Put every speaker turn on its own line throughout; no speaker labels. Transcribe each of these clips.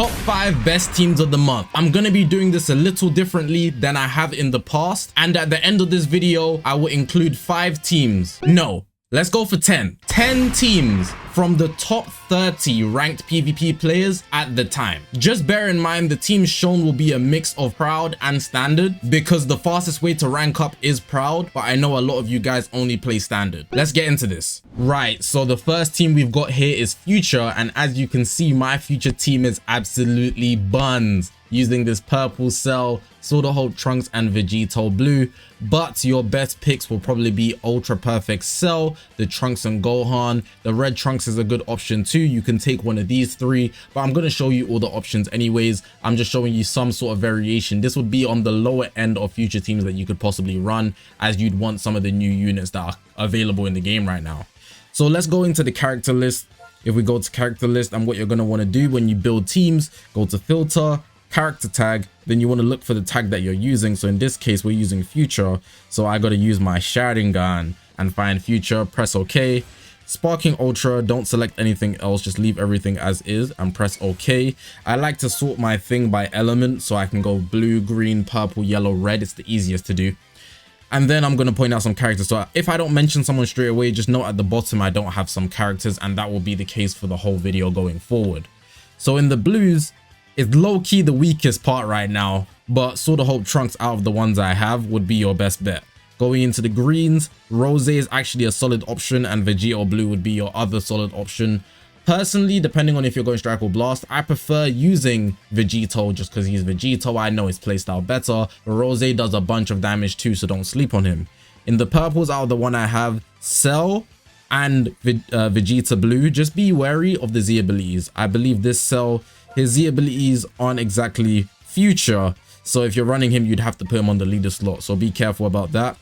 top 5 best teams of the month. I'm gonna be doing this a little differently than I have in the past, and at the end of this video I will include 5 teams. No, let's go for 10 teams from the top 30 ranked PvP players at the time. Just bear in mind the teams shown will be a mix of proud and standard, because the fastest way to rank up is proud, but I know a lot of you guys only play standard. Let's get into this. Right, so the first team we've got here is Future, and as you can see, my Future team is absolutely buns, using this purple cell, Sword of Hope Trunks, and Vegito blue. But your best picks will probably be Ultra Perfect Cell, the Trunks and Gohan. The red Trunks is a good option too. You can take one of these 3, but I'm going to show you all the options anyways. I'm just showing you some sort of variation. This would be on the lower end of Future teams that you could possibly run, as you'd want some of the new units that are available in the game right now. So let's go into the character list. If we go to character list, and what you're going to want to do when you build teams, go to filter, character tag, then you want to look for the tag that you're using. So in this case we're using Future, so I got to use my Sharingan and find Future, press OK. Sparking Ultra, don't select anything else, just leave everything as is and press OK. I like to sort my thing by element, so I can go blue, green, purple, yellow, red. It's the easiest to do. And then I'm going to point out some characters. So if I don't mention someone straight away, just note at the bottom I don't have some characters, and that will be the case for the whole video going forward. So in the blues, it's low-key the weakest part right now, but Sword of Hope Trunks out of the ones I have would be your best bet. Going into the greens, Rose is actually a solid option, and Vegito blue would be your other solid option. Personally, depending on if you're going Strike or Blast, I prefer using Vegito just because he's Vegito. I know his playstyle better, but Rose does a bunch of damage too, so don't sleep on him. In the purples, out of the one I have, Cell and Vegeta blue, just be wary of the Z abilities. I believe this Cell, his Z abilities aren't exactly Future, so if you're running him, you'd have to put him on the leader slot, so be careful about that.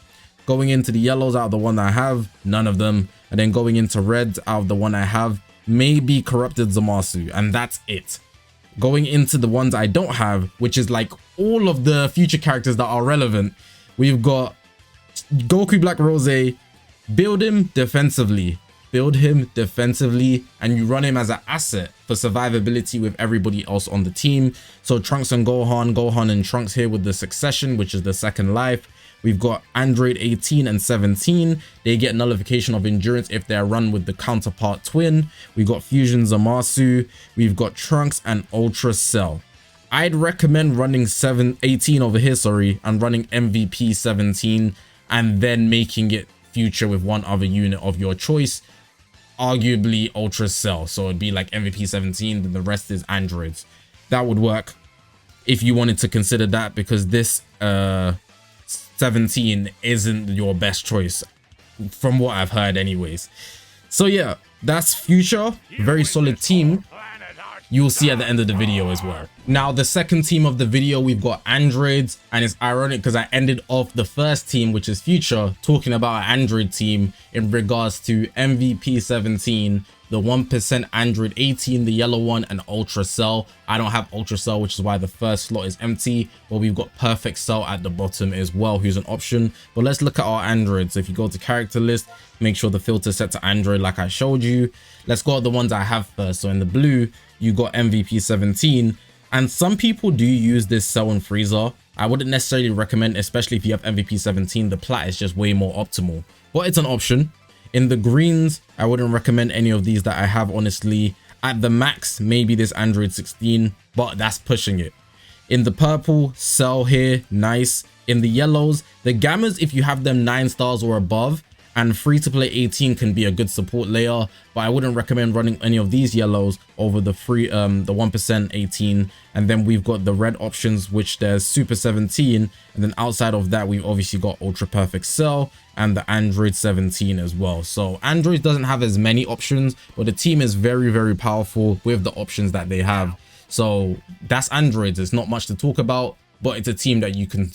Going into the yellows, out of the one I have, none of them. And then going into reds, out of the one I have, maybe Corrupted Zamasu, and that's it. Going into the ones I don't have, which is like all of the Future characters that are relevant, we've got Goku Black Rose. Build him defensively. And you run him as an asset for survivability with everybody else on the team. So Trunks and Gohan and Trunks here with the Succession, which is the second life. We've got Android 18 and 17. They get nullification of endurance if they're run with the counterpart twin. We've got Fusion Zamasu. We've got Trunks and Ultra Cell. I'd recommend running 18 over here, and running MVP 17, and then making it Future with one other unit of your choice, arguably Ultra Cell. So it'd be like MVP 17, then the rest is androids. That would work if you wanted to consider that, because this 17 isn't your best choice from what I've heard anyways. So yeah, that's Future, very solid team. You'll see at the end of the video as well. Now the second team of the video, we've got androids, and it's ironic because I ended off the first team, which is Future, talking about an android team in regards to MVP 17, the 1% Android 18, the yellow one, and Ultra Cell. I don't have Ultra Cell, which is why the first slot is empty, but we've got Perfect Cell at the bottom as well, who's an option. But let's look at our androids. So if you go to character list, make sure the filter is set to Android like I showed you. Let's go at the ones I have first. So in the blue, you got MVP 17, and some people do use this Cell and Frieza. I wouldn't necessarily recommend, especially if you have MVP 17. The plat is just way more optimal, but it's an option. In the greens, I wouldn't recommend any of these that I have, honestly. At the max, maybe this Android 16, but that's pushing it. In the purple, Cell here, nice. In the yellows, the Gammas, if you have them 9 stars or above, and free to play 18 can be a good support layer, but I wouldn't recommend running any of these yellows over the free the 1% 18. And then we've got the red options, which there's Super 17, and then outside of that we've obviously got Ultra Perfect Cell and the Android 17 as well. So Android doesn't have as many options, but the team is very, very powerful with the options that they have. So that's Androids. It's not much to talk about, but it's a team that you can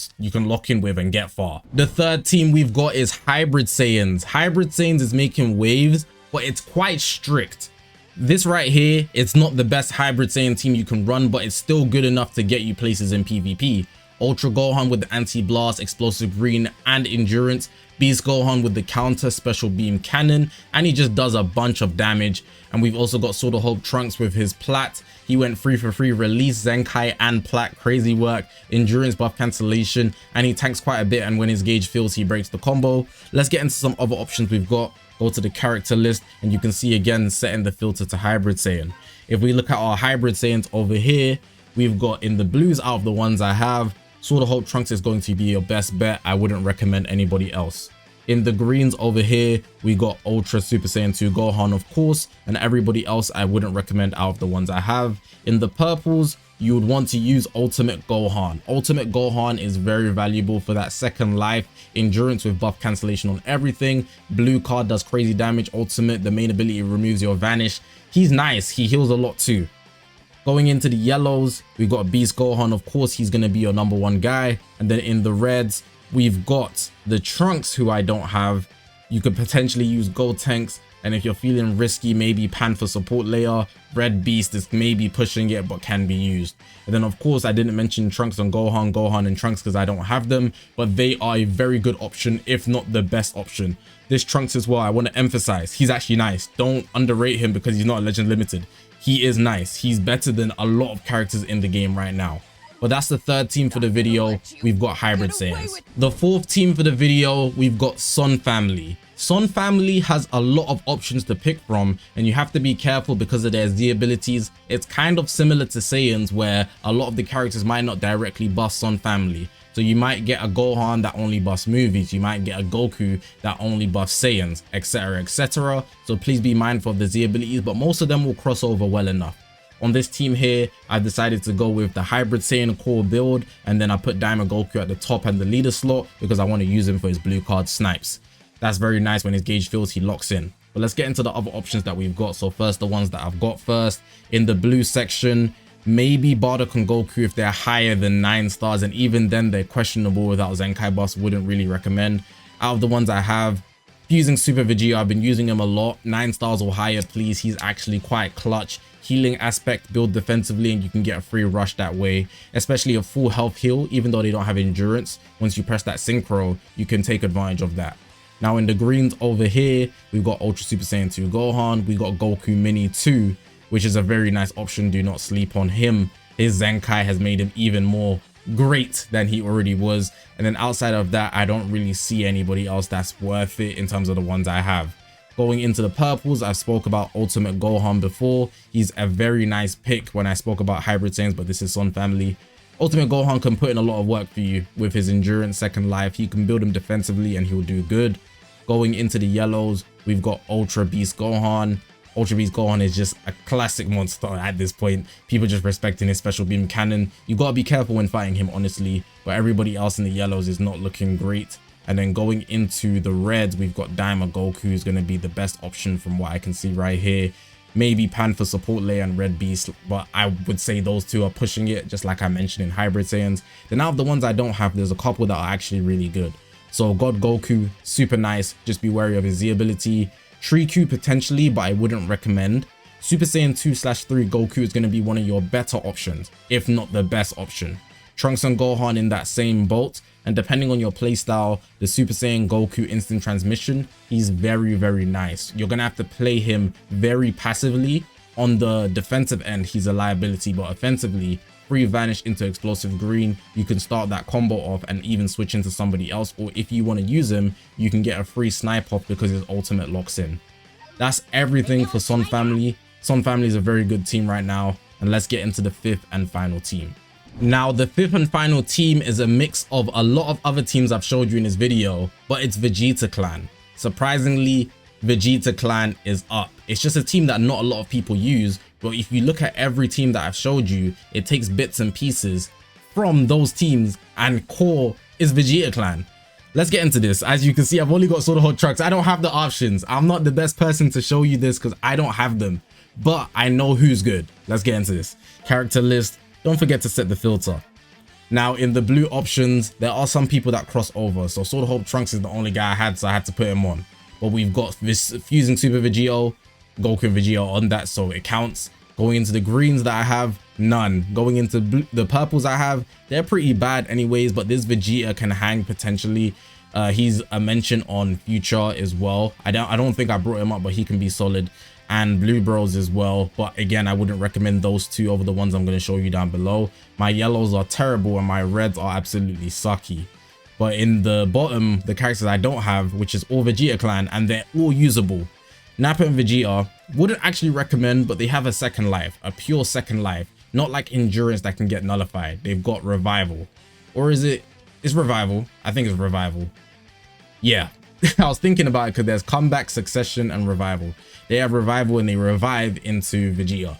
lock in with and get far. The third team we've got is Hybrid Saiyans. Hybrid Saiyans is making waves, but it's quite strict. This right here, it's not the best Hybrid Saiyan team you can run, but it's still good enough to get you places in PvP. Ultra Gohan with the anti-blast, explosive green, and endurance. Beast Gohan with the counter special beam cannon, and he just does a bunch of damage. And we've also got Sword of Hope Trunks with his plat. He went 3 for 3, release Zenkai and plat, crazy work, endurance buff cancellation, and he tanks quite a bit, and when his gauge fills he breaks the combo. Let's get into some other options we've got. Go to the character list and you can see again setting the filter to Hybrid Saiyan. If we look at our Hybrid Saiyans over here, we've got in the blues, out of the ones I have, Sword of Hope Trunks is going to be your best bet. I wouldn't recommend anybody else. In the greens over here, we got Ultra Super Saiyan 2 Gohan, of course, and everybody else I wouldn't recommend out of the ones I have. In the purples, you would want to use Ultimate Gohan. Ultimate Gohan is very valuable for that second life, endurance with buff cancellation on everything. Blue card does crazy damage. Ultimate, the main ability, removes your vanish. He's nice. He heals a lot too. Going into the yellows, we've got Beast Gohan. Of course, he's going to be your #1 guy. And then in the reds, we've got the Trunks, who I don't have. You could potentially use Gotenks, and if you're feeling risky, maybe Pan for support layer. Red Beast is maybe pushing it, but can be used. And then of course, I didn't mention Trunks and Gohan and Trunks because I don't have them, but they are a very good option, if not the best option. This Trunks as well, I want to emphasize, he's actually nice. Don't underrate him because he's not a Legend Limited. He is nice. He's better than a lot of characters in the game right now. But that's the third team for the video. We've got Hybrid Saiyans. The fourth team for the video, we've got Son Family. Son Family has a lot of options to pick from, and you have to be careful because of their Z abilities. It's kind of similar to Saiyans, where a lot of the characters might not directly buff Son Family. So you might get a Gohan that only buffs movies, you might get a Goku that only buffs Saiyans, etc, etc. So please be mindful of the Z abilities, but most of them will cross over well enough. On this team here, I decided to go with the Hybrid Saiyan core build, and then I put DAIMA Goku at the top and the leader slot because I want to use him for his blue card snipes. That's very nice. When his gauge fills, he locks in. But let's get into the other options that we've got. So first, the ones that I've got first. In the blue section, maybe Bardock and Goku if they're higher than 9 stars, and even then they're questionable without Zenkai buffs. Wouldn't really recommend. Out of the ones I have, Fusing Super Vegeta, I've been using him a lot. 9 stars or higher, please. He's actually quite clutch. Healing aspect, build defensively, and you can get a free rush that way, especially a full health heal. Even though they don't have endurance, once you press that synchro, you can take advantage of that. Now in the greens over here, we've got Ultra Super Saiyan 2 Gohan. We got Goku Mini 2, which is a very nice option. Do not sleep on him. His Zenkai has made him even more great than he already was. And then outside of that, I don't really see anybody else that's worth it in terms of the ones I have. Going into the purples, I spoke about Ultimate Gohan before. He's a very nice pick when I spoke about Hybrid Saiyans, but this is Son Family. Ultimate Gohan can put in a lot of work for you with his endurance second life. You can build him defensively and he'll do good. Going into the yellows, we've got Ultra Beast Gohan. Ultra Beast Gohan is just a classic monster at this point. People just respecting his special beam cannon. You gotta be careful when fighting him, honestly, but everybody else in the yellows is not looking great. And then going into the reds, we've got DAIMA Goku, who's going to be the best option from what I can see right here. Maybe Pan for support layer and Red Beast, but I would say those two are pushing it, just like I mentioned in Hybrid Saiyans. Then out of the ones I don't have, there's a couple that are actually really good. So God Goku, super nice, just be wary of his Z ability. Triku potentially, but I wouldn't recommend. Super Saiyan 2/3 Goku is going to be one of your better options, if not the best option. Trunks and Gohan in that same boat, and depending on your playstyle, the Super Saiyan Goku instant transmission, he's very, very nice. You're gonna have to play him very passively. On the defensive end, he's a liability, but offensively, free vanish into explosive green, you can start that combo off and even switch into somebody else, or if you want to use him, you can get a free snipe off because his ultimate locks in. That's everything for Son Family. Son Family is a very good team right now, and let's get into the fifth and final team. Now, the fifth and final team is a mix of a lot of other teams I've showed you in this video, but it's Vegeta Clan. Surprisingly, Vegeta Clan is up. It's just a team that not a lot of people use, but if you look at every team that I've showed you, it takes bits and pieces from those teams, and core is Vegeta Clan. Let's get into this. As you can see, I've only got Sword of Hope Trunks. I don't have the options. I'm not the best person to show you this because I don't have them, but I know who's good. Let's get into this. Character list. Don't forget to set the filter. Now, in the blue options, there are some people that cross over. So Sword of Hope Trunks is the only guy I had, so I had to put him on. But we've got this Fusing Super Vegeta, Goku and Vegeta on that, so it counts. Going into the greens that I have, none. Going into the purples I have, they're pretty bad anyways, but this Vegeta can hang potentially. He's a mention on Future as well. I don't think I brought him up, but he can be solid. And Blue Bros as well, but again, I wouldn't recommend those two over the ones I'm going to show you down below. My yellows are terrible and my reds are absolutely sucky. But in the bottom, the characters I don't have, which is all Vegeta clan, and they're all usable. Nappa and Vegeta, wouldn't actually recommend, but they have a second life, a pure second life. Not like endurance that can get nullified. They've got revival. Or is it? It's revival. I think it's revival. Yeah. I was thinking about it because there's comeback, succession, and revival. They have revival and they revive into Vegeta.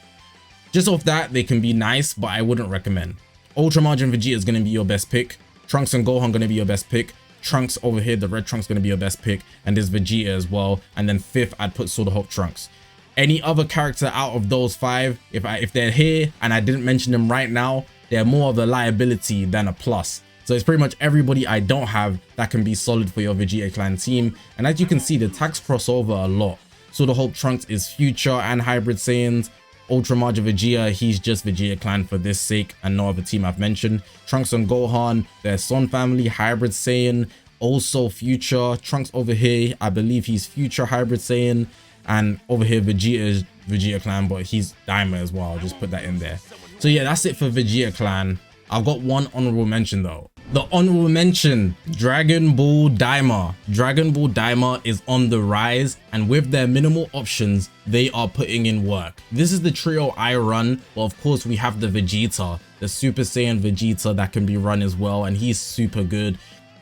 Just off that, they can be nice, but I wouldn't recommend. Ultra Margin Vegeta is going to be your best pick. Trunks and Gohan going to be your best pick. Trunks over here, the red Trunks going to be your best pick. And there's Vegeta as well. And then fifth, I'd put Sword of Hope Trunks. Any other character out of those five, if they're here and I didn't mention them right now, they're more of a liability than a plus. So it's pretty much everybody I don't have that can be solid for your Vegeta clan team. And as you can see, the tags cross over a lot. Sword of Hope Trunks is Future and Hybrid Saiyans. Ultra Margin Vegeta, he's just Vegeta clan for this sake and no other team I've mentioned. Trunks and Gohan, their Son family, Hybrid Saiyan, also Future. Trunks over here, I believe he's Future Hybrid Saiyan. And over here, Vegeta is Vegeta clan, but he's DAIMA as well. I'll just put that in there. So yeah, that's it for Vegeta clan. I've got one honorable mention though. The honorable mention, Dragon Ball DAIMA. Dragon Ball DAIMA is on the rise, and with their minimal options, they are putting in work. This is the trio I run, but of course we have the Vegeta, the Super Saiyan Vegeta that can be run as well, and he's super good.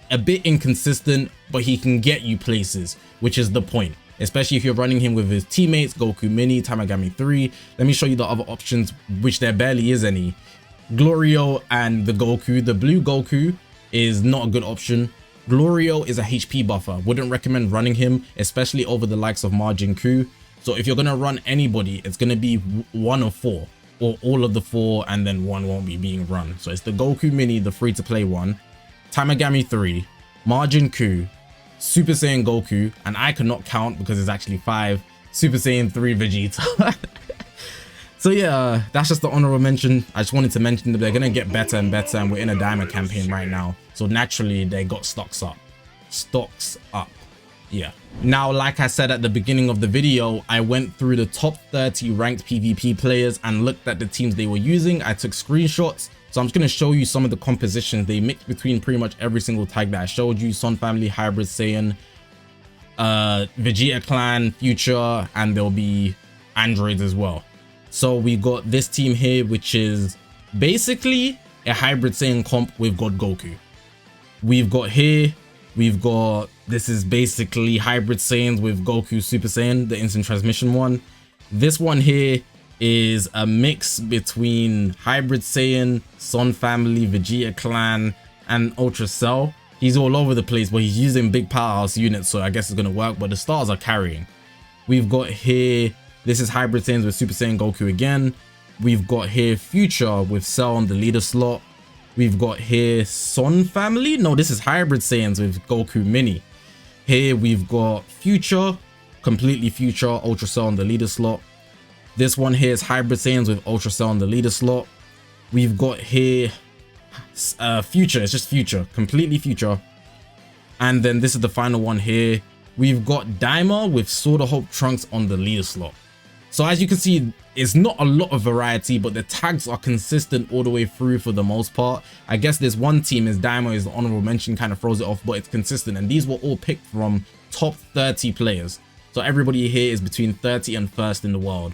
A bit inconsistent, but he can get you places, which is the point. Especially if you're running him with his teammates, Goku Mini, Tamagami 3. Let me show you the other options, which there barely is any. Glorio and the Goku. The blue Goku is not a good option. Glorio is a HP buffer. Wouldn't recommend running him, especially over the likes of Majin Ku. So if you're going to run anybody, it's going to be one of four, or all of the four, and then one won't be being run. So it's the Goku Mini, the free-to-play one, Tamagami 3, Majin Ku, Super Saiyan Goku, and I cannot count because it's actually 5, Super Saiyan 3 Vegeta. So yeah, that's just the honorable mention. I just wanted to mention that they're going to get better and better, and we're in a diamond campaign right now. So naturally, they got stocks up. Stocks up. Yeah. Now, like I said at the beginning of the video, I went through the top 30 ranked PvP players and looked at the teams they were using. I took screenshots. So I'm just going to show you some of the compositions. They mix between pretty much every single tag that I showed you. Son Family, Hybrid Saiyan, Vegeta Clan, Future, and there'll be androids as well. So we got this team here, which is basically a Hybrid Saiyan comp with God Goku. We've got here, this is basically Hybrid Saiyans with Goku Super Saiyan, the instant transmission one. This one here is a mix between Hybrid Saiyan, Son Family, Vegeta Clan, and Ultra Cell. He's all over the place, but he's using big powerhouse units, so I guess it's gonna work, but the stars are carrying. We've got here, this is Hybrid Saiyans with Super Saiyan Goku again. We've got here Future with Cell on the leader slot. We've got here Son Family. No, this is Hybrid Saiyans with Goku Mini. Here we've got Future, completely Future, Ultra Cell on the leader slot. This one here is Hybrid Saiyans with Ultra Cell on the leader slot. We've got here Future, it's just Future, completely Future. And then this is the final one here. We've got DAIMA with Sword of Hope Trunks on the leader slot. So as you can see, it's not a lot of variety, but the tags are consistent all the way through for the most part. I guess this one team is DAIMA is the honorable mention, kind of throws it off, but it's consistent. And these were all picked from top 30 players. So everybody here is between 30 and first in the world.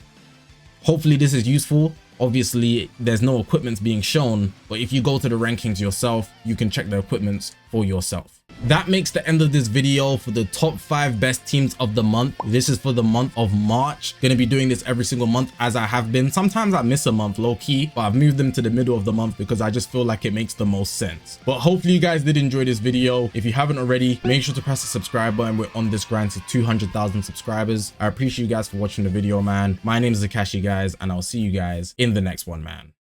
Hopefully this is useful. Obviously, there's no equipments being shown, but if you go to the rankings yourself, you can check the equipments for yourself. That makes the end of this video for the top 5 best teams of the month. This is for the month of March. Gonna be doing this every single month as I have been. Sometimes I miss a month low key, but I've moved them to the middle of the month because I just feel like it makes the most sense. But hopefully you guys did enjoy this video. If you haven't already, make sure to press the subscribe button. We're on this grind to 200,000 subscribers. I appreciate you guys for watching the video, man. My name is Zakashi, guys, and I'll see you guys in the next one, man.